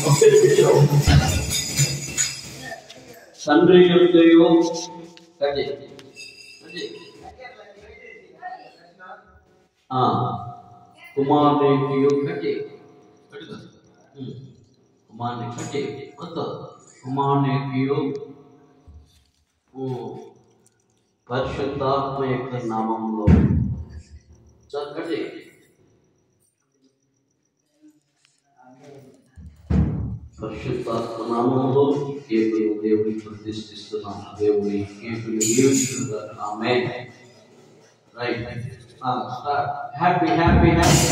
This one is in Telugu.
ఒకే నిమిషం. తండ్రి యొక్కయు కుమారునికియు కుమారునికియు పరిశుద్ధాత్మ యొక్క నామములో చక్కటి పరిశుద్ధాత్మ నామములో కేకులు దేవుడిని ప్రతిష్ఠిస్తున్నాం. దేవుడి కేకులు దీవించుగా. Amen. Right. Start. Happy happy happy